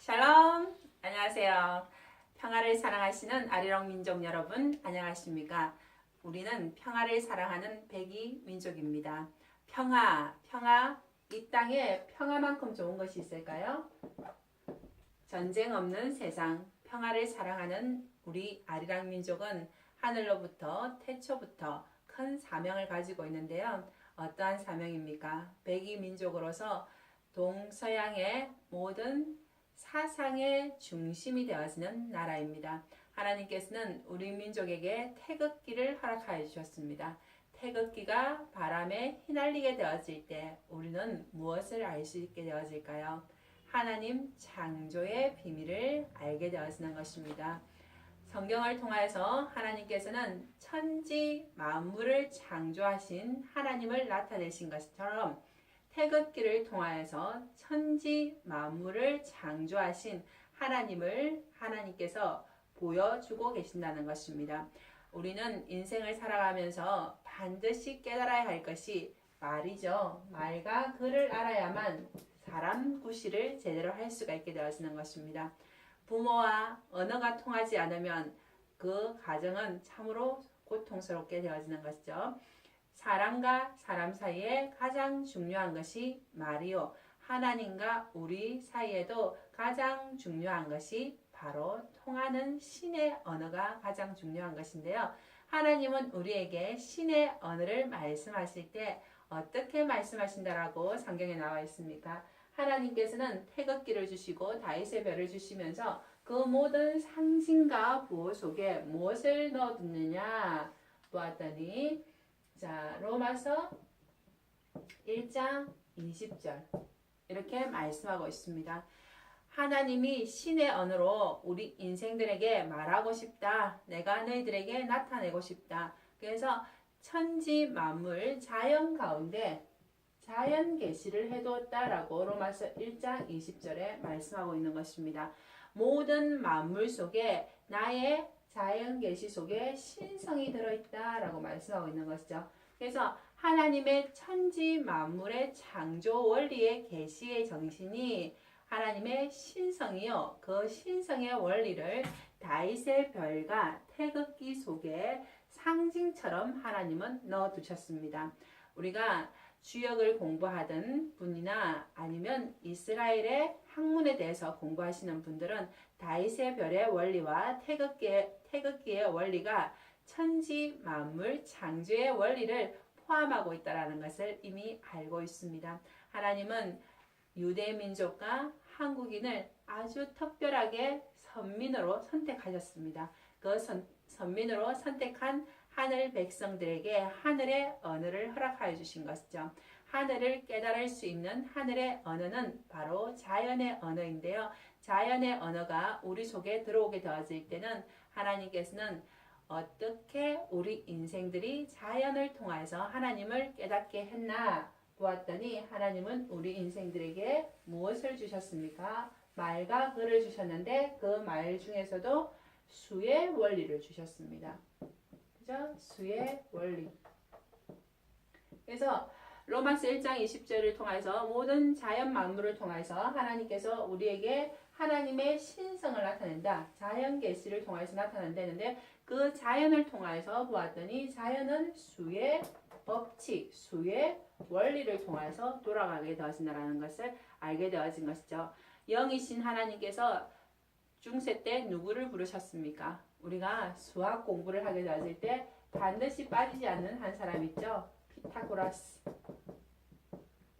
샬롬! 안녕하세요. 평화를 사랑하시는 아리랑 민족 여러분, 안녕하십니까? 우리는 평화를 사랑하는 백이 민족입니다. 평화, 이 땅에 평화만큼 좋은 것이 있을까요? 전쟁 없는 세상, 평화를 사랑하는 우리 아리랑 민족은 하늘로부터 태초부터 큰 사명을 가지고 있는데요. 어떠한 사명입니까? 백이 민족으로서 동서양의 모든 사상의 중심이 되어지는 나라입니다. 하나님께서는 우리 민족에게 태극기를 허락하여 주셨습니다. 태극기가 바람에 휘날리게 되어질 때 우리는 무엇을 알 수 있게 되어질까요? 하나님 창조의 비밀을 알게 되어지는 것입니다. 성경을 통하여서 하나님께서는 천지 만물을 창조하신 하나님을 나타내신 것처럼 태극기를 통하여서 천지 만물을 창조하신 하나님을 하나님께서 보여주고 계신다는 것입니다. 우리는 인생을 살아가면서 반드시 깨달아야 할 것이 말이죠. 말과 글을 알아야만 사람 구실을 제대로 할 수가 있게 되어지는 것입니다. 부모와 언어가 통하지 않으면 그 가정은 참으로 고통스럽게 되어지는 것이죠. 사람과 사람 사이에 가장 중요한 것이 말이요. 하나님과 우리 사이에도 가장 중요한 것이 바로 통하는 신의 언어가 가장 중요한 것인데요. 하나님은 우리에게 신의 언어를 말씀하실 때 어떻게 말씀하신다라고 성경에 나와 있습니까? 하나님께서는 태극기를 주시고 다윗의 별을 주시면서 그 모든 상징과 부호 속에 무엇을 넣어두느냐 보았더니 자, 로마서 1장 20절 이렇게 말씀하고 있습니다. 하나님이 신의 언어로 우리 인생들에게 말하고 싶다. 내가 너희들에게 나타내고 싶다. 그래서 천지 만물 자연 가운데 자연 계시를 해두었다라고 로마서 1장 20절에 말씀하고 있는 것입니다. 모든 만물 속에 나의 자연 계시 속에 신성이 들어있다라고 말씀하고 있는 것이죠. 그래서 하나님의 천지 만물의 창조 원리의 계시의 정신이 하나님의 신성이요. 그 신성의 원리를 다윗의 별과 태극기 속에 상징처럼 하나님은 넣어두셨습니다. 우리가 주역을 공부하던 분이나 아니면 이스라엘의 학문에 대해서 공부하시는 분들은 다윗의 별의 원리와 태극기의 원리가 천지 만물 창조의 원리를 포함하고 있다는 것을 이미 알고 있습니다. 하나님은 유대 민족과 한국인을 아주 특별하게 선민으로 선택하셨습니다. 그 선민으로 선택한 하늘 백성들에게 하늘의 언어를 허락하여 주신 것이죠. 하늘을 깨달을 수 있는 하늘의 언어는 바로 자연의 언어인데요. 자연의 언어가 우리 속에 들어오게 되어질 때는 하나님께서는 어떻게 우리 인생들이 자연을 통해서 하나님을 깨닫게 했나 보았더니 하나님은 우리 인생들에게 무엇을 주셨습니까? 말과 글을 주셨는데 그 말 중에서도 수의 원리를 주셨습니다. 그죠? 수의 원리. 그래서 로마서 1장 20절을 통해서 모든 자연 만물을 통해서 하나님께서 우리에게 하나님의 신성을 나타낸다. 자연 계시를 통해서 나타낸다는데 그 자연을 통해서 보았더니 자연은 수의 법칙, 수의 원리를 통해서 돌아가게 되어진다는 것을 알게 되어진 것이죠. 영이신 하나님께서 중세 때 누구를 부르셨습니까? 우리가 수학 공부를 하게 되어질 때 반드시 빠지지 않는 한 사람 있죠? 피타고라스.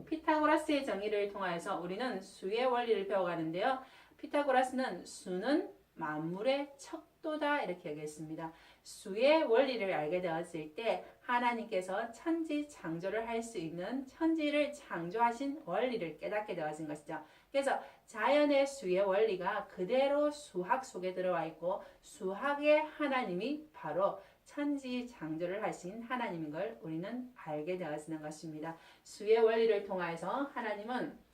피타고라스의 정의를 통해서 우리는 수의 원리를 배워가는데요. 피타고라스는 수는 만물의 척도다 이렇게 얘기했습니다. 수의 원리를 알게 되었을 때 하나님께서 천지 창조를 할 수 있는 천지를 창조하신 원리를 깨닫게 되어진 것이죠. 그래서 자연의 수의 원리가 그대로 수학 속에 들어와 있고 수학의 하나님이 바로 천지 창조를 하신 하나님인 걸 우리는 알게 되어지는 것입니다. 수의 원리를 통해서 하나님은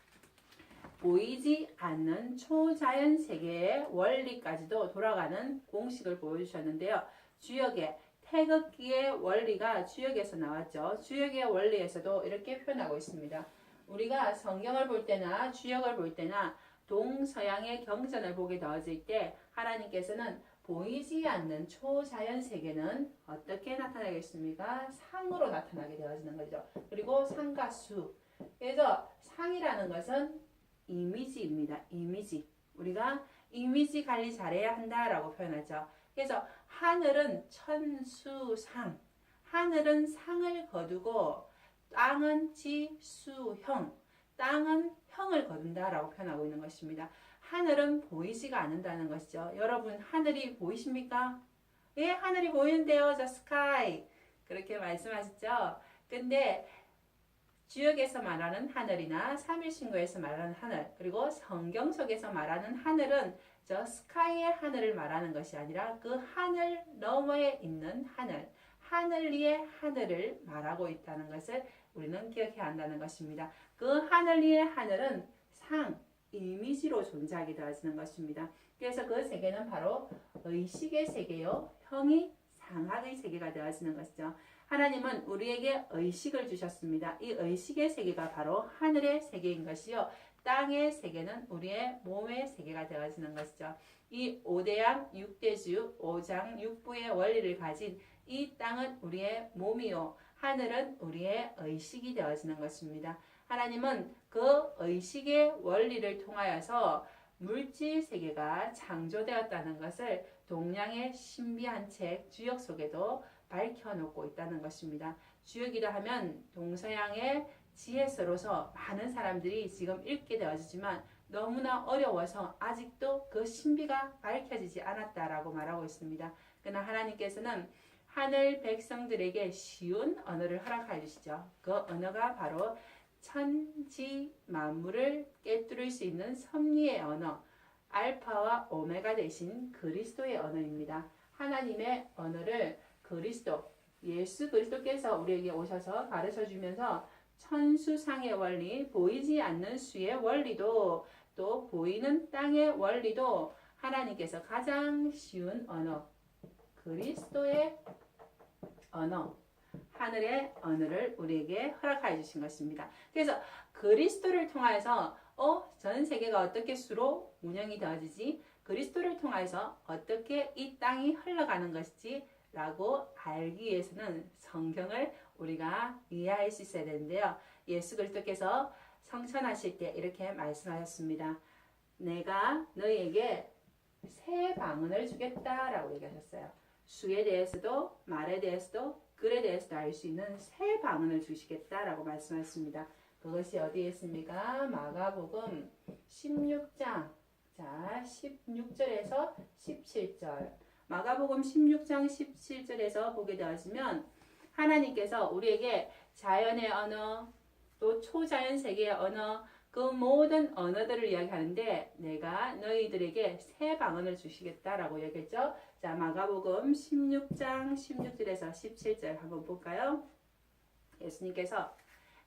보이지 않는 초자연 세계의 원리까지도 돌아가는 공식을 보여주셨는데요. 주역의 태극기의 원리가 주역에서 나왔죠. 주역의 원리에서도 이렇게 표현하고 있습니다. 우리가 성경을 볼 때나 주역을 볼 때나 동서양의 경전을 보게 되어질 때 하나님께서는 보이지 않는 초자연 세계는 어떻게 나타나겠습니까? 상으로 나타나게 되어지는 거죠. 그리고 상과 수. 그래서 상이라는 것은 이미지입니다. 이미지. 우리가 이미지 관리 잘해야 한다라고 표현하죠. 그래서 하늘은 천수상. 하늘은 상을 거두고 땅은 지수형. 땅은 형을 거둔다라고 표현하고 있는 것입니다. 하늘은 보이지가 않는다는 것이죠. 여러분 하늘이 보이십니까? 예, 하늘이 보이는데요. The sky. 그렇게 말씀하셨죠. 근데 주역에서 말하는 하늘이나 삼일신고에서 말하는 하늘, 그리고 성경 속에서 말하는 하늘은 저 스카이의 하늘을 말하는 것이 아니라 그 하늘 너머에 있는 하늘, 하늘 위의 하늘을 말하고 있다는 것을 우리는 기억해야 한다는 것입니다. 그 하늘 위의 하늘은 상, 이미지로 존재하게 되어지는 것입니다. 그래서 그 세계는 바로 의식의 세계요, 형이 상학의 세계가 되어지는 것이죠. 하나님은 우리에게 의식을 주셨습니다. 이 의식의 세계가 바로 하늘의 세계인 것이요, 땅의 세계는 우리의 몸의 세계가 되어지는 것이죠. 이 5대양 6대주 5장 6부의 원리를 가진 이 땅은 우리의 몸이요, 하늘은 우리의 의식이 되어지는 것입니다. 하나님은 그 의식의 원리를 통하여서 물질 세계가 창조되었다는 것을 동양의 신비한 책 주역 속에도 밝혀놓고 있다는 것입니다. 주역이라 하면 동서양의 지혜서로서 많은 사람들이 지금 읽게 되어지지만 너무나 어려워서 아직도 그 신비가 밝혀지지 않았다라고 말하고 있습니다. 그러나 하나님께서는 하늘 백성들에게 쉬운 언어를 허락해 주시죠. 그 언어가 바로 천지 만물을 깨뜨릴 수 있는 섭리의 언어, 알파와 오메가 되신 그리스도의 언어입니다. 하나님의 언어를 그리스도, 예수 그리스도께서 우리에게 오셔서 가르쳐 주면서 천수상의 원리, 보이지 않는 수의 원리도, 또 보이는 땅의 원리도 하나님께서 가장 쉬운 언어, 그리스도의 언어, 하늘의 언어를 우리에게 허락해 주신 것입니다. 그래서 그리스도를 통해서 전 세계가 어떻게 수로 운영이 되어지지? 그리스도를 통해서 어떻게 이 땅이 흘러가는 것이지? 라고 알기 위해서는 성경을 우리가 이해할 수 있어야 되는데요. 예수 그리스도께서 성천하실 때 이렇게 말씀하셨습니다. 내가 너희에게 새 방언을 주겠다라고 얘기하셨어요. 수에 대해서도 말에 대해서도 글에 대해서도 알 수 있는 새 방언을 주시겠다라고 말씀하셨습니다. 그것이 어디에 있습니까? 마가복음 16장 16절에서 17절. 마가복음 16장 17절에서 보게 되어지면 하나님께서 우리에게 자연의 언어, 또 초자연 세계의 언어, 그 모든 언어들을 이야기하는데 내가 너희들에게 새 방언을 주시겠다라고 얘기했죠. 자, 마가복음 16장 16절에서 17절 한번 볼까요? 예수님께서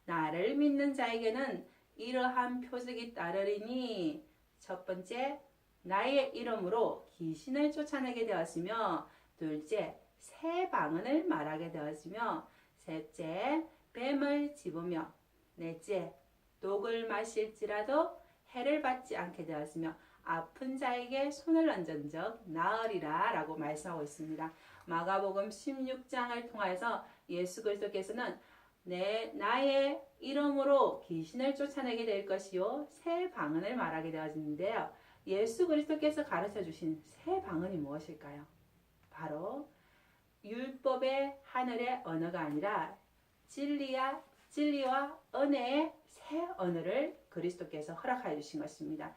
나를 믿는 자에게는 이러한 표적이 따르리니 첫 번째, 나의 이름으로 귀신을 쫓아내게 되었으며, 둘째, 새 방언을 말하게 되었으며, 셋째, 뱀을 집으며, 넷째, 독을 마실지라도 해를 받지 않게 되었으며, 아픈 자에게 손을 얹은 적 나으리라 라고 말씀하고 있습니다. 마가복음 16장을 통해서 예수 그리스도께서는 나의 이름으로 귀신을 쫓아내게 될 것이요, 새 방언을 말하게 되어지는데요. 예수 그리스도께서 가르쳐 주신 새 방언이 무엇일까요? 바로 율법의 하늘의 언어가 아니라 진리와 은혜의 새 언어를 그리스도께서 허락하여 주신 것입니다.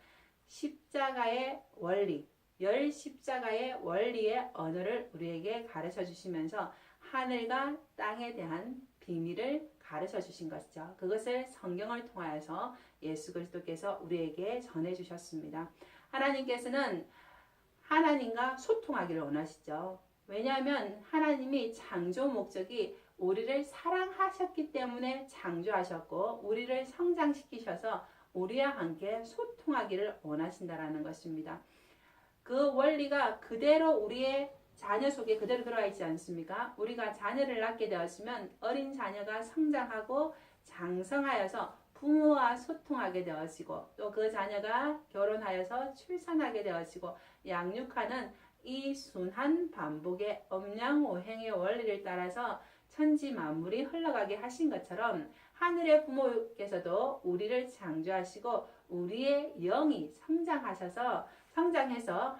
십자가의 원리, 열 십자가의 원리의 언어를 우리에게 가르쳐 주시면서 하늘과 땅에 대한 비밀을 가르쳐 주신 것이죠. 그것을 성경을 통하여서 예수 그리스도께서 우리에게 전해 주셨습니다. 하나님께서는 하나님과 소통하기를 원하시죠. 왜냐하면 하나님이 창조 목적이 우리를 사랑하셨기 때문에 창조하셨고 우리를 성장시키셔서 우리와 함께 소통하기를 원하신다라는 것입니다. 그 원리가 그대로 우리의 자녀 속에 그대로 들어와 있지 않습니까? 우리가 자녀를 낳게 되었으면 어린 자녀가 성장하고 장성하여서 부모와 소통하게 되어지고 또 그 자녀가 결혼하여서 출산하게 되어지고 양육하는 이 순한 반복의 음양오행의 원리를 따라서 천지 만물이 흘러가게 하신 것처럼 하늘의 부모께서도 우리를 창조하시고 우리의 영이 성장해서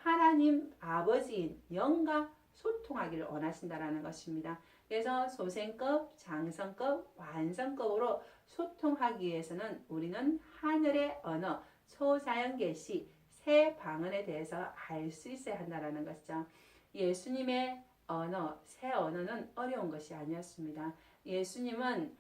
하나님 아버지인 영과 소통하기를 원하신다라는 것입니다. 그래서 소생급, 장성급, 완성급으로 소통하기 위해서는 우리는 하늘의 언어, 초자연 계시, 새 방언에 대해서 알 수 있어야 한다는 것이죠. 예수님의 언어, 새 언어는 어려운 것이 아니었습니다. 예수님은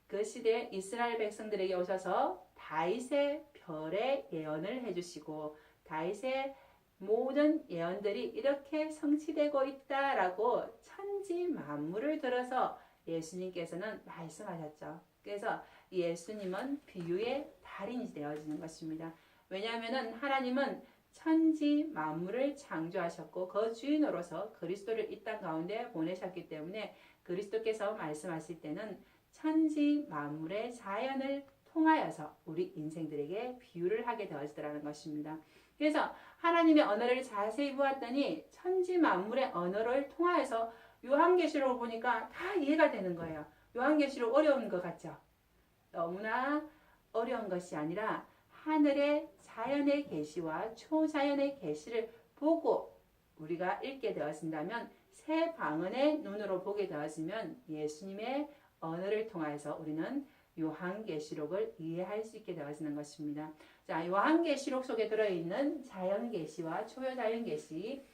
그 시대에 이스라엘 백성들에게 오셔서 다윗의 별의 예언을 해주시고 다윗의 모든 예언들이 이렇게 성취되고 있다라고 천지 만물을 들어서 예수님께서는 말씀하셨죠. 그래서 예수님은 비유의 달인이 되어지는 것입니다. 왜냐하면 하나님은 천지 만물을 창조하셨고 그 주인으로서 그리스도를 이 땅 가운데 보내셨기 때문에 그리스도께서 말씀하실 때는 천지 만물의 자연을 통하여서 우리 인생들에게 비유를 하게 되어지더라는 것입니다. 그래서 하나님의 언어를 자세히 보았더니 천지 만물의 언어를 통하여서 요한계시록을 보니까 다 이해가 되는 거예요. 요한계시록 어려운 것 같죠? 너무나 어려운 것이 아니라 하늘의 자연의 계시와 초자연의 계시를 보고 우리가 읽게 되어진다면 새 방언의 눈으로 보게 되어지면 예수님의 언어를 통해서 우리는 요한계시록을 이해할 수 있게 되어지는 것입니다. 자, 요한계시록 속에 들어있는 자연계시와 초자연계시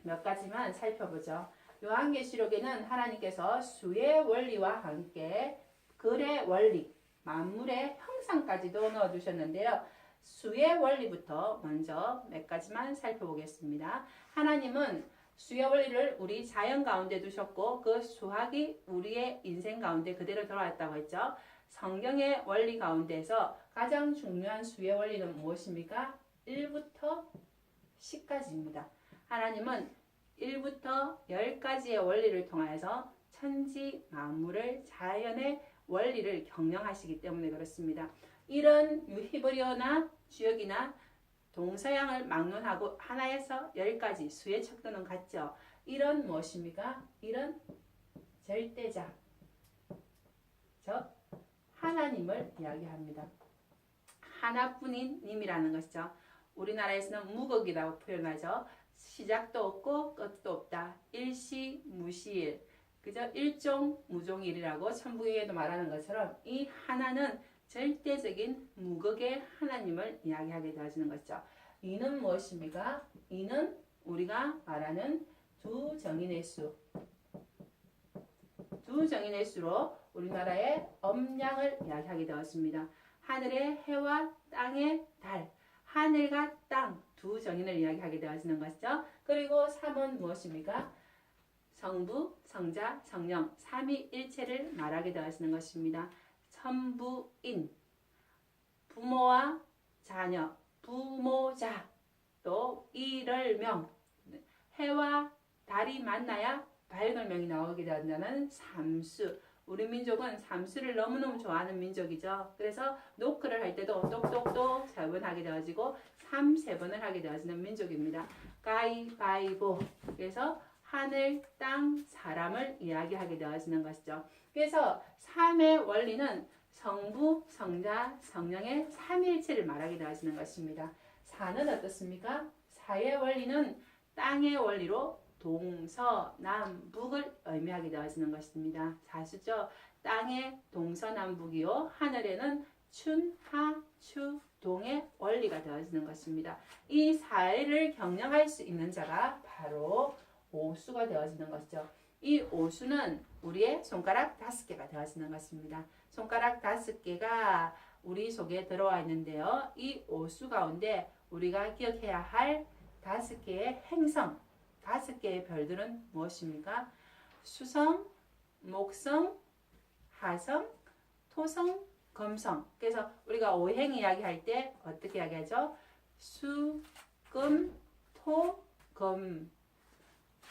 몇 가지만 살펴보죠. 요한계시록에는 하나님께서 수의 원리와 함께 글의 원리, 만물의 형상까지도 넣어주셨는데요. 수의 원리부터 먼저 몇 가지만 살펴보겠습니다. 하나님은 수의 원리를 우리 자연 가운데 두셨고 그 수학이 우리의 인생 가운데 그대로 들어왔다고 했죠. 성경의 원리 가운데서 가장 중요한 수의 원리는 무엇입니까? 1부터 10까지입니다. 하나님은 1부터 10가지의 원리를 통해서 천지 만물을 자연의 원리를 경영하시기 때문에 그렇습니다. 이런 히브리어나 주역이나 동서양을 막론하고 하나에서 10가지 수의 척도는 같죠. 이런 무엇입니까? 이런 절대자, 즉 하나님을 이야기합니다. 하나뿐인 님이라는 것이죠. 우리나라에서는 무극이라고 표현하죠. 시작도 없고 끝도 없다. 일시무시일. 그저 일종무종일이라고 천부경에도 말하는 것처럼 이 하나는 절대적인 무극의 하나님을 이야기하게 되어지는 것이죠. 이는 무엇입니까? 이는 우리가 말하는 두 정인의 수. 두 정인의 수로 우리나라의 음양을 이야기하게 되었습니다. 하늘의 해와 땅의 달, 하늘과 땅 두 정인을 이야기하게 되어지는 것이죠. 그리고 3은 무엇입니까? 성부, 성자, 성령, 삼위일체를 말하게 되어지는 것입니다. 천부인, 부모와 자녀, 부모자, 또 일월명, 해와 달이 만나야 밝은 명이 나오게 된다는 삼수. 우리 민족은 삼수를 너무너무 좋아하는 민족이죠. 그래서 노크를 할 때도 똑똑똑 3번 하게 되어지고 3번을 하게 되어지는 민족입니다. 가위바위보. 그래서 하늘, 땅, 사람을 이야기하게 되어지는 것이죠. 그래서 3의 원리는 성부, 성자, 성령의 삼위일체를 말하게 되어지는 것입니다. 4는 어떻습니까? 4의 원리는 땅의 원리로 동서남북을 의미하게 되어지는 것입니다. 사수죠. 땅의 동서남북이요 하늘에는 춘하추동의 원리가 되어지는 것입니다. 이 사회를 경영할 수 있는 자가 바로 오수가 되어지는 것이죠. 이 오수는 우리의 손가락 5개가 되어지는 것입니다. 손가락 5개가 우리 속에 들어와 있는데요. 이 오수 가운데 우리가 기억해야 할 5개의 행성, 5개의 별들은 무엇입니까? 수성, 목성, 하성, 토성, 금성. 그래서 우리가 오행 이야기할 때 어떻게 이야기하죠? 수, 금, 토, 금.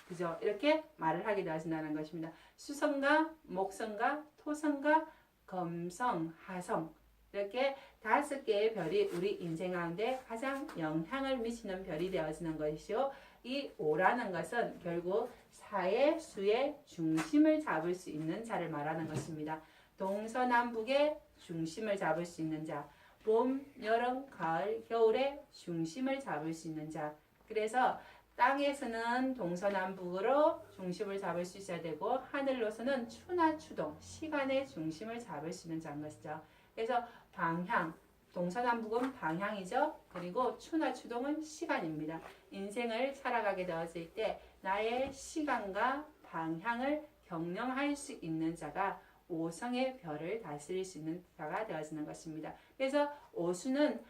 그죠? 이렇게 말을 하게 되어진다는 것입니다. 수성과 목성과 토성과 금성, 하성을 이렇게 5개의 별이 우리 인생 가운데 가장 영향을 미치는 별이 되어지는 것이요. 이 오라는 것은 결국 사의 수의 중심을 잡을 수 있는 자를 말하는 것입니다. 동서남북의 중심을 잡을 수 있는 자, 봄, 여름, 가을, 겨울의 중심을 잡을 수 있는 자. 그래서 땅에서는 동서남북으로 중심을 잡을 수 있어야 되고 하늘로서는 추나 추동, 시간의 중심을 잡을 수 있는 자인 것이죠. 그래서 방향, 동서남북은 방향이죠. 그리고 추나 추동은 시간입니다. 인생을 살아가게 되어질 때 나의 시간과 방향을 경영할 수 있는 자가 오성의 별을 다스릴 수 있는 자가 되어지는 것입니다. 그래서 오수는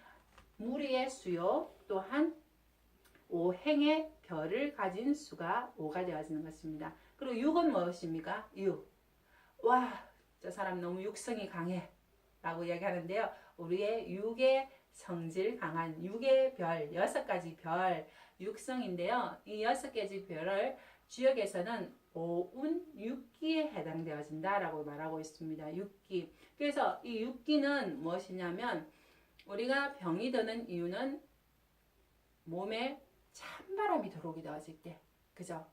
무리의 수요 또한 오행의 별을 가진 수가 5가 되어지는 것입니다. 그리고 6은 무엇입니까? 6. 와, 저 사람 너무 육성이 강해 라고 이야기하는데요. 우리의 6의 성질 강한 6의 별, 6가지 별, 육성인데요. 이 6가지 별을 주역에서는 오운 6기에 해당되어진다라고 말하고 있습니다. 6기. 그래서 이 6기는 무엇이냐면 우리가 병이 드는 이유는 몸에 찬바람이 들어오게 되어질 때, 그죠?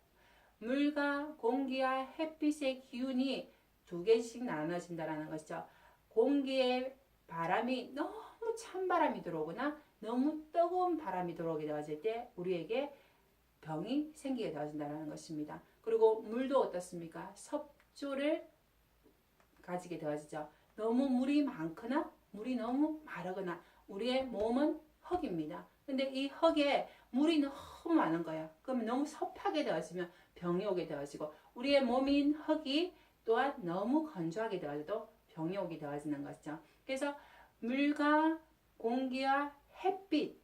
물과 공기와 햇빛의 기운이 2개씩 나눠진다라는 것이죠. 공기의 바람이 너무 찬바람이 들어오거나 너무 뜨거운 바람이 들어오게 되어질 때 우리에게 병이 생기게 되어진다는 것입니다. 그리고 물도 어떻습니까? 섭조를 가지게 되어지죠. 너무 물이 많거나 물이 너무 마르거나 우리의 몸은 흙입니다. 근데 이 흙에 물이 너무 많은 거예요. 그러면 너무 섭하게 되어지면 병이 오게 되어지고 우리의 몸인 흙이 또한 너무 건조하게 되어져도 병이 오게 되어지는 것이죠. 그래서 물과 공기와 햇빛,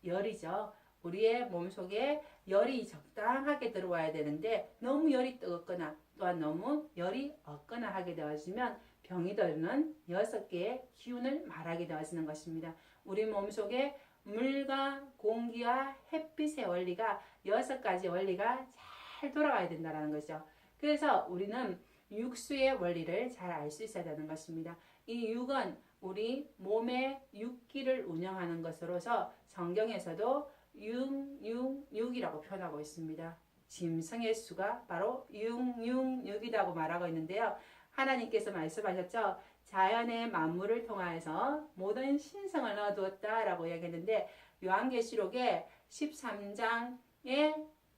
열이죠. 우리의 몸속에 열이 적당하게 들어와야 되는데 너무 열이 뜨겁거나 또한 너무 열이 없거나 하게 되어지면 병이 드는 6개의 기운을 말하게 되어지는 것입니다. 우리 몸속에 물과 공기와 햇빛의 원리가 6가지 원리가 잘 돌아가야 된다는 거죠. 그래서 우리는 육수의 원리를 잘 알 수 있어야 되는 것입니다. 이 육은 우리 몸의 육기를 운영하는 것으로서 성경에서도 666이라고 표현하고 있습니다. 짐승의 수가 바로 666이라고 말하고 있는데요. 하나님께서 말씀하셨죠. 자연의 만물을 통하여서 모든 신성을 넣어두었다라고 이야기했는데 요한계시록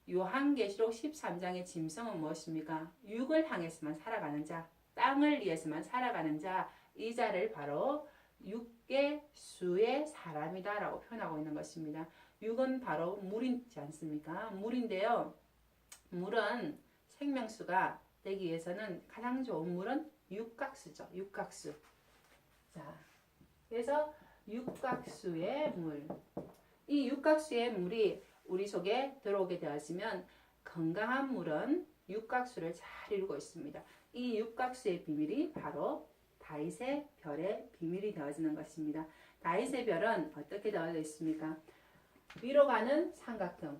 13장의 짐승은 무엇입니까? 육을 향해서만 살아가는 자, 땅을 위해서만 살아가는 자, 이 자를 바로 육의 수의 사람이다라고 표현하고 있는 것입니다. 육은 바로 물이지 않습니까? 물인데요. 물은 생명수가 되기 위해서는 가장 좋은 물은 육각수죠. 육각수. 자, 그래서 육각수의 물. 이 육각수의 물이 우리 속에 들어오게 되었으면 건강한 물은 육각수를 잘 이루고 있습니다. 이 육각수의 비밀이 바로 다윗의 별의 비밀이 되어지는 것입니다. 다윗의 별은 어떻게 되어져 있습니까? 위로 가는 삼각형,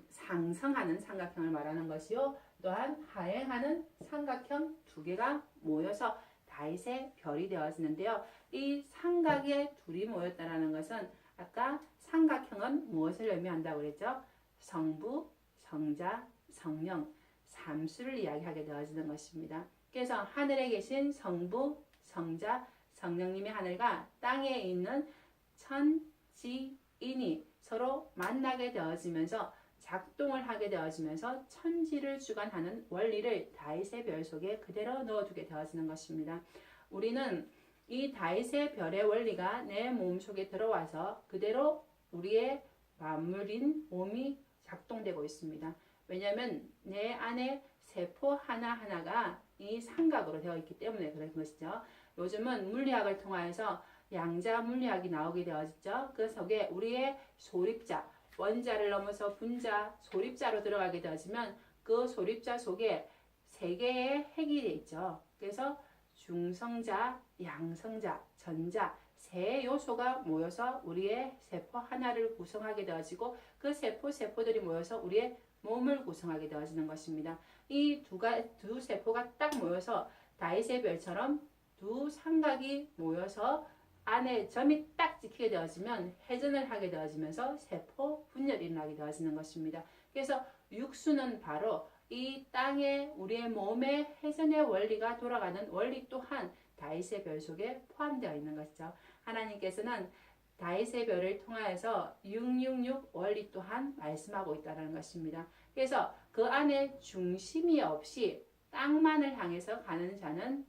상승하는 삼각형을 말하는 것이요. 또한 하행하는 삼각형 2개가 모여서 다윗의 별이 되어지는데요. 이 삼각의 둘이 모였다는 것은 아까 삼각형은 무엇을 의미한다고 그랬죠? 성부, 성자, 성령, 삼수를 이야기하게 되어지는 것입니다. 그래서 하늘에 계신 성부, 성자, 성령님의 하늘과 땅에 있는 천지인이 서로 만나게 되어지면서 작동을 하게 되어지면서 천지를 주관하는 원리를 다윗의 별 속에 그대로 넣어두게 되어지는 것입니다. 우리는 이 다윗의 별의 원리가 내 몸속에 들어와서 그대로 우리의 만물인 몸이 작동되고 있습니다. 왜냐하면 내 안에 세포 하나하나가 이 삼각으로 되어 있기 때문에 그런 것이죠. 요즘은 물리학을 통해서 양자 물리학이 나오게 되어졌죠. 그 속에 우리의 소립자, 원자를 넘어서 분자, 소립자로 들어가게 되어지면 그 소립자 속에 3개의 핵이 있죠. 그래서 중성자, 양성자, 전자 3 요소가 모여서 우리의 세포 하나를 구성하게 되어지고 그 세포들이 모여서 우리의 몸을 구성하게 되어지는 것입니다. 이 두 세포가 딱 모여서 다윗의 별처럼 두 삼각이 모여서 안에 점이 딱 찍히게 되어지면 회전을 하게 되어지면서 세포 분열이 일어나게 되어지는 것입니다. 그래서 육수는 바로 이 땅에 우리의 몸의 회전의 원리가 돌아가는 원리 또한 다윗의 별 속에 포함되어 있는 것이죠. 하나님께서는 다윗의 별을 통하여서 666 원리 또한 말씀하고 있다는 것입니다. 그래서 그 안에 중심이 없이 땅만을 향해서 가는 자는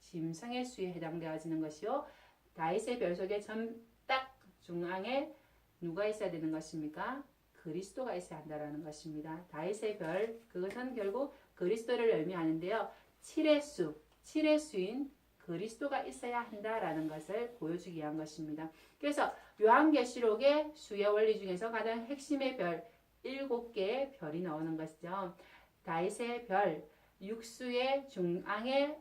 짐승의 수에 해당되어지는 것이요. 다윗의 별 속에 딱 중앙에 누가 있어야 되는 것입니까? 그리스도가 있어야 한다는 것입니다. 다윗의 별, 그것은 결국 그리스도를 의미하는데요. 7의 수인 그리스도가 있어야 한다라는 것을 보여주기 위한 것입니다. 그래서 요한계시록의 수의 원리 중에서 가장 핵심의 별 7개의 별이 나오는 것이죠. 다윗의 별, 육수의 중앙에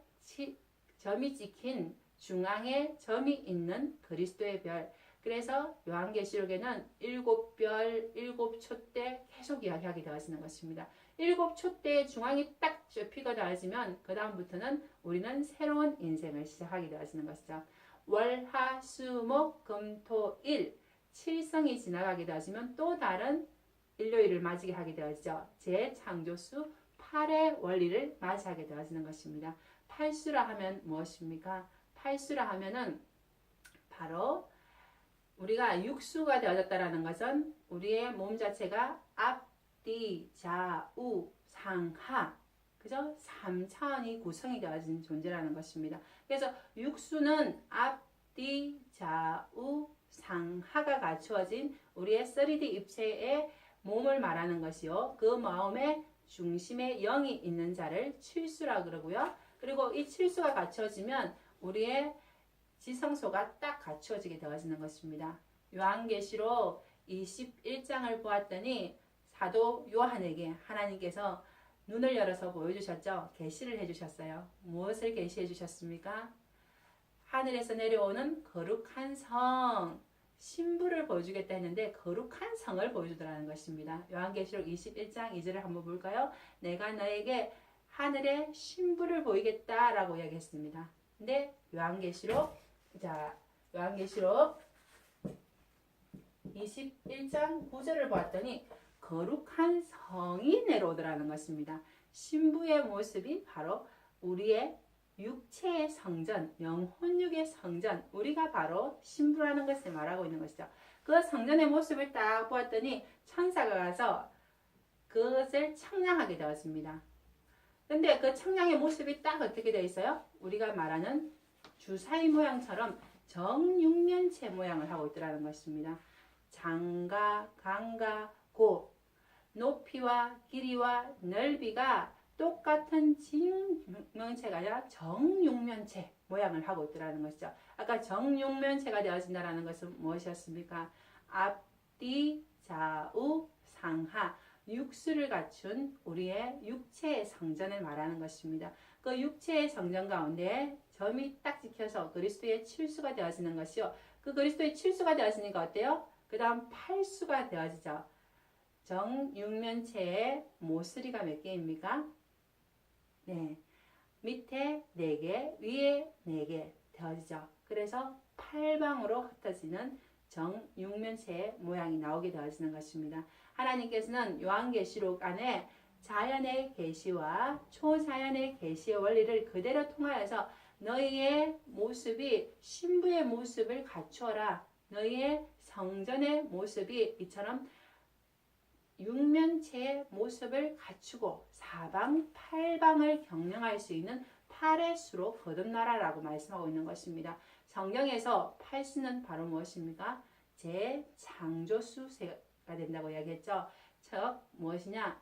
점이 찍힌 중앙에 점이 있는 그리스도의 별. 그래서 요한계시록에는 7별, 7촛대 계속 이야기하게 되어지는 것입니다. 7촛대의 중앙이 딱 좁히고 나아지면 그 다음부터는 우리는 새로운 인생을 시작하게 되어지는 것이죠. 월, 화, 수, 목, 금, 토, 일 7성이 지나가게 되어지면 또 다른 일요일을 맞이하게 하게 되어지죠. 재창조수 8의 원리를 맞이하게 되어지는 것입니다. 팔수라 하면 무엇입니까? 팔수라 하면은 바로 우리가 육수가 되어졌다라는 것은 우리의 몸 자체가 앞, 뒤, 좌우, 상하, 그죠? 3차원이 구성이 되어진 존재라는 것입니다. 그래서 육수는 앞, 뒤, 좌우, 상하가 갖추어진 우리의 3D 입체의 몸을 말하는 것이요. 그 마음의 중심에 영이 있는 자를 칠수라 그러고요. 그리고 이 칠수가 갖춰지면 우리의 지성소가 딱 갖추어지게 되어지는 것입니다. 요한계시록 21장을 보았더니 사도 요한에게 하나님께서 눈을 열어서 보여주셨죠. 계시를 해주셨어요. 무엇을 계시해 주셨습니까? 하늘에서 내려오는 거룩한 성, 신부를 보여주겠다 했는데 거룩한 성을 보여주더라는 것입니다. 요한계시록 21장 2절을 한번 볼까요? 내가 너에게 하늘의 신부를 보이겠다라고 이야기했습니다. 근데 요한계시록 21장 9절을 보았더니 거룩한 성이 내려오더라는 것입니다. 신부의 모습이 바로 우리의 육체의 성전, 영혼육의 성전, 우리가 바로 신부라는 것을 말하고 있는 것이죠. 그 성전의 모습을 딱 보았더니 천사가 가서 그것을 청량하게 되었습니다. 근데 그 청량의 모습이 딱 어떻게 되어 있어요? 우리가 말하는 주사위 모양처럼 정육면체 모양을 하고 있더라는 것입니다. 장가, 강가, 고 높이와 길이와 넓이가 똑같은 진육면체가 아니라 정육면체 모양을 하고 있더라는 것이죠. 아까 정육면체가 되어진다는 것은 무엇이었습니까? 앞뒤, 좌우, 상하 육수를 갖춘 우리의 육체의 성전을 말하는 것입니다. 그 육체의 성전 가운데 점이 딱 찍혀서 그리스도의 칠수가 되어지는 것이요. 그 그리스도의 칠수가 되어지니까 어때요? 그 다음 팔수가 되어지죠. 정육면체의 모서리가 몇 개입니까? 네, 밑에 4개, 위에 4개 되어지죠. 그래서 팔방으로 흩어지는 정육면체의 모양이 나오게 되어지는 것입니다. 하나님께서는 요한계시록 안에 자연의 계시와 초자연의 계시의 원리를 그대로 통하여서 너희의 모습이 신부의 모습을 갖추어라. 너희의 성전의 모습이 이처럼 육면체의 모습을 갖추고 사방 팔방을 경영할 수 있는 팔의 수로 거듭나라라고 말씀하고 있는 것입니다. 성경에서 팔수는 바로 무엇입니까? 재창조수가 된다고 이야기했죠. 즉 무엇이냐?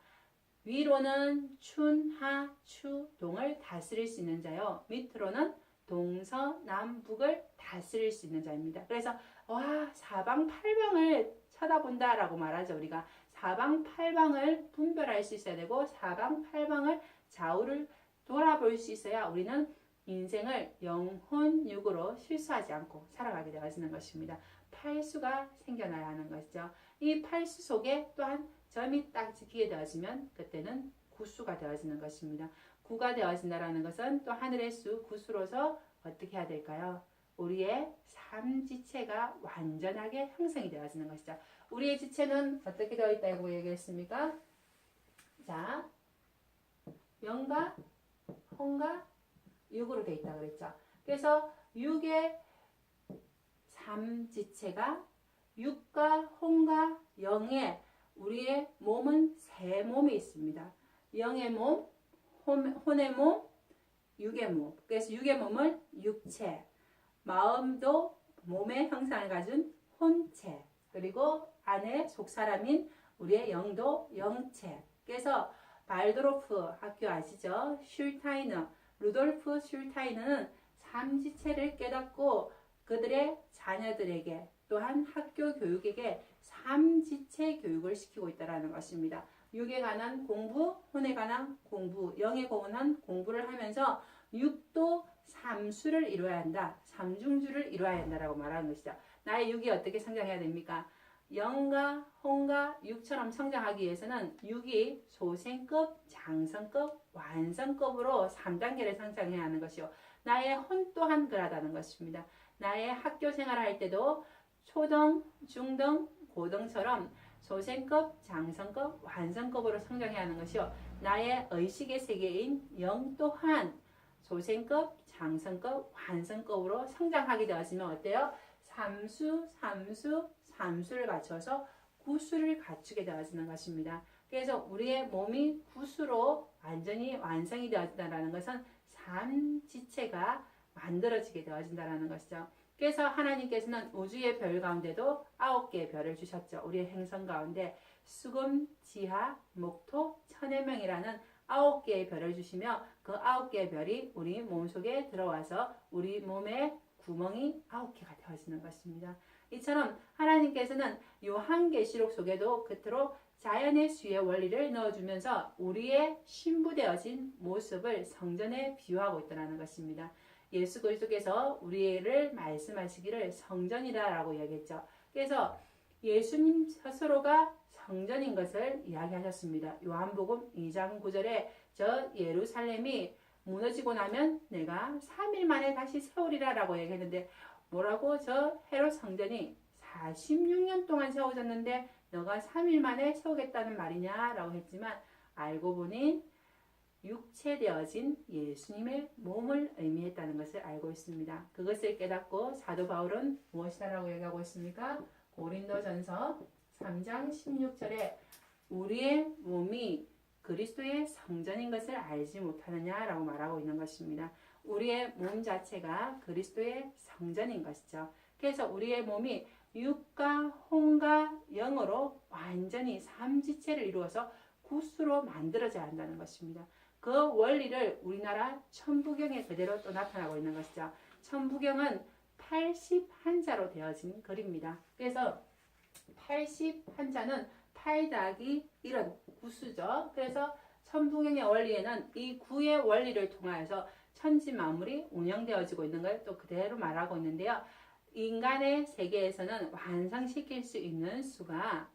위로는 춘, 하, 추, 동을 다스릴 수 있는 자요. 밑으로는 동서남북을 다스릴 수 있는 자입니다. 그래서 와 사방팔방을 쳐다본다라고 말하죠. 우리가 사방팔방을 분별할 수 있어야 되고 사방팔방을 좌우를 돌아볼 수 있어야 우리는 인생을 영혼육으로 실수하지 않고 살아가게 되어지는 것입니다. 팔수가 생겨나야 하는 것이죠. 이 팔수 속에 또한 점이 딱 찍히게 되어지면 그때는 구수가 되어지는 것입니다. 구가 되어진다는 것은 또 하늘의 수 구수로서 어떻게 해야 될까요? 우리의 삶 지체가 완전하게 형성이 되어지는 것이죠. 우리의 지체는 어떻게 되어 있다고 얘기했습니까? 자, 영과 혼과 육으로 되어 있다고 그랬죠. 그래서 육의 삶 지체가 육과 혼과 영의 우리의 몸은 세 몸이 있습니다. 영의 몸, 혼의 몸, 육의 몸. 그래서 육의 몸을 육체, 마음도 몸의 형상을 가진 혼체, 그리고 안에 속사람인 우리의 영도 영체. 그래서 발도르프 학교 아시죠? 슐타이너, 루돌프 슐타이너는 삼지체를 깨닫고 그들의 자녀들에게 또한 학교 교육에게 삼지체 교육을 시키고 있다는 것입니다. 육에 관한 공부, 혼에 관한 공부, 영에 관한 공부를 하면서 육도 삼수를 이루어야 한다. 삼중주를 이루어야 한다라고 말하는 것이죠. 나의 육이 어떻게 성장해야 됩니까? 영과 혼과 육처럼 성장하기 위해서는 육이 소생급, 장성급, 완성급으로 3단계를 성장해야 하는 것이요. 나의 혼 또한 그러하다는 것입니다. 나의 학교 생활을 할 때도 초등, 중등, 고등처럼 소생급, 장성급, 완성급으로 성장해야 하는 것이요. 나의 의식의 세계인 영 또한 소생급, 장성급, 완성급으로 성장하게 되었으면 어때요? 삼수를 갖춰서 구수를 갖추게 되어지는 것입니다. 그래서 우리의 몸이 구수로 완전히 완성이 되어진다는 것은 삼지체가 만들어지게 되어진다는 것이죠. 그래서 하나님께서는 우주의 별 가운데도 9개의 별을 주셨죠. 우리의 행성 가운데 수금, 지하, 목토, 천해명이라는 9개의 별을 주시며 그 9개의 별이 우리 몸속에 들어와서 우리 몸에 구멍이 9개가 되어지는 것입니다. 이처럼 하나님께서는 요한계시록 속에도 그토록 자연의 수의 원리를 넣어주면서 우리의 신부되어진 모습을 성전에 비유하고 있다는 것입니다. 예수 그리스도께서 우리를 말씀하시기를 성전이라고 얘기했죠. 그래서 예수님 스스로가 성전인 것을 이야기하셨습니다. 요한복음 2장 9절에 저 예루살렘이 무너지고 나면 내가 3일 만에 다시 세우리라 라고 얘기했는데 뭐라고? 저 헤롯 성전이 46년 동안 세워졌는데 너가 3일 만에 세우겠다는 말이냐 라고 했지만 알고 보니 육체되어진 예수님의 몸을 의미했다는 것을 알고 있습니다. 그것을 깨닫고 사도 바울은 무엇이라고 얘기하고 있습니까? 고린도전서 3장 16절에 우리의 몸이 그리스도의 성전인 것을 알지 못하느냐라고 말하고 있는 것입니다. 우리의 몸 자체가 그리스도의 성전인 것이죠. 그래서 우리의 몸이 육과 혼과 영으로 완전히 삼지체를 이루어서 구수로 만들어져야 한다는 것입니다. 그 원리를 우리나라 천부경에 그대로 또 나타나고 있는 것이죠. 천부경은 80한자로 되어진 글입니다. 그래서 80한자는 8 더하기 1은 구수죠. 그래서 천부경의 원리에는 이 구의 원리를 통하여서 천지 만물이 운영되어지고 있는 걸 또 그대로 말하고 있는데요. 인간의 세계에서는 완성시킬 수 있는 수가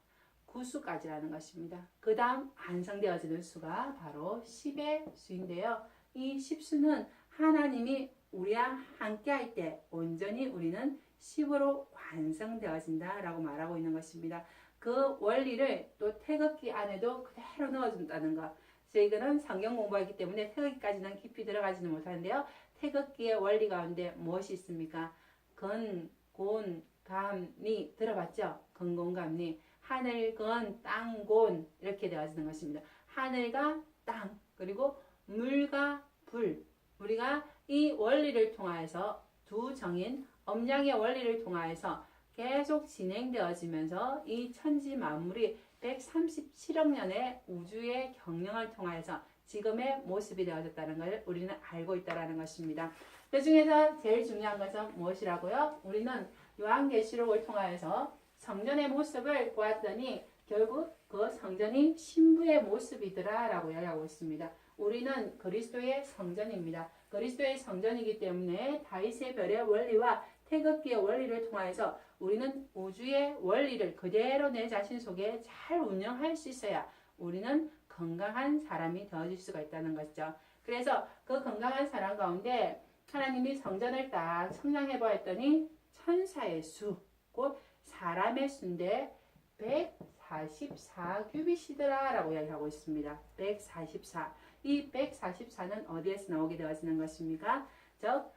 9수까지라는 것입니다. 그 다음 완성되어지는 수가 바로 10의 수인데요. 이 10수는 하나님이 우리와 함께 할 때 온전히 우리는 10으로 완성되어진다 라고 말하고 있는 것입니다. 그 원리를 또 태극기 안에도 그대로 넣어준다는 것. 저희는 성경 공부하기 때문에 태극기까지는 깊이 들어가지는 못하는데요. 태극기의 원리 가운데 무엇이 있습니까? 건, 곤, 감, 니 들어봤죠? 건곤감니. 하늘, 건, 땅, 곤 이렇게 되어지는 것입니다. 하늘과 땅 그리고 물과 불. 우리가 이 원리를 통하여서 두 정인 엄양의 원리를 통하여서 계속 진행되어지면서 이 천지 만물이 137억 년의 우주의 경영을 통하여서 지금의 모습이 되어졌다는 걸 우리는 알고 있다는 것입니다. 그 중에서 제일 중요한 것은 무엇이라고요? 우리는 요한계시록을 통하여서 성전의 모습을 보았더니 결국 그 성전이 신부의 모습이더라 라고 이야기하고 있습니다. 우리는 그리스도의 성전입니다. 그리스도의 성전이기 때문에 다윗의 별의 원리와 태극기의 원리를 통해서 우리는 우주의 원리를 그대로 내 자신 속에 잘 운영할 수 있어야 우리는 건강한 사람이 되어질 수가 있다는 것이죠. 그래서 그 건강한 사람 가운데 하나님이 성전을 딱 청량해 보았더니 천사의 수, 곧 사람의 수인데 144규빗이더라 라고 이야기하고 있습니다. 144. 이 144는 어디에서 나오게 되어지는 것입니까? 즉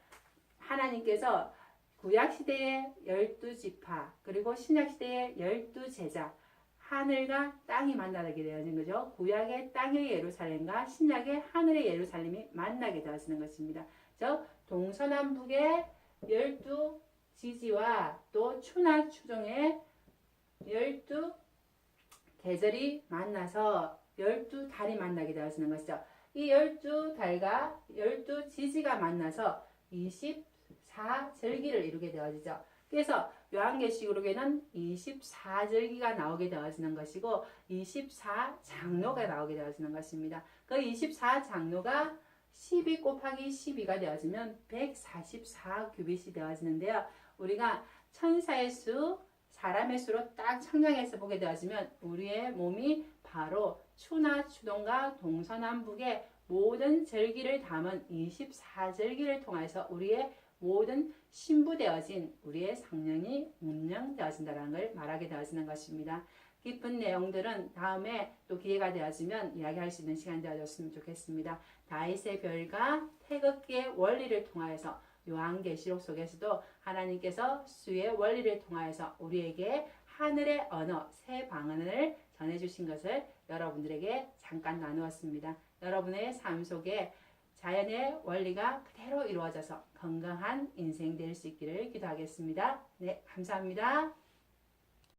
하나님께서 구약시대의 12지파 그리고 신약시대의 12제자 하늘과 땅이 만나게 되어진 거죠. 구약의 땅의 예루살렘과 신약의 하늘의 예루살렘이 만나게 되어지는 것입니다. 즉 동서남북의 12지지와 또 추나 추종의 12계절이 만나서 12달이 만나게 되어지는 것이죠. 이 12달과 12지지가 만나서 24절기를 이루게 되어지죠. 그래서 요한계시록에는 24절기가 나오게 되어지는 것이고 24장로가 나오게 되어지는 것입니다. 그 24장로가 12 곱하기 12가 되어지면 144규빗이 되어지는데요. 우리가 천사의 수, 사람의 수로 딱 청량해서 보게 되어지면 우리의 몸이 바로 추나 추동과 동서남북의 모든 절기를 담은 24절기를 통해서 우리의 모든 신부되어진 우리의 성령이 운영되어진다는 걸 말하게 되어지는 것입니다. 깊은 내용들은 다음에 또 기회가 되어지면 이야기할 수 있는 시간 되어졌으면 좋겠습니다. 다윗의 별과 태극기의 원리를 통하여서 요한계시록 속에서도 하나님께서 수의 원리를 통하여서 우리에게 하늘의 언어 새 방언을 전해주신 것을 여러분들에게 잠깐 나누었습니다. 여러분의 삶 속에 자연의 원리가 그대로 이루어져서 건강한 인생 될 수 있기를 기도하겠습니다. 네, 감사합니다.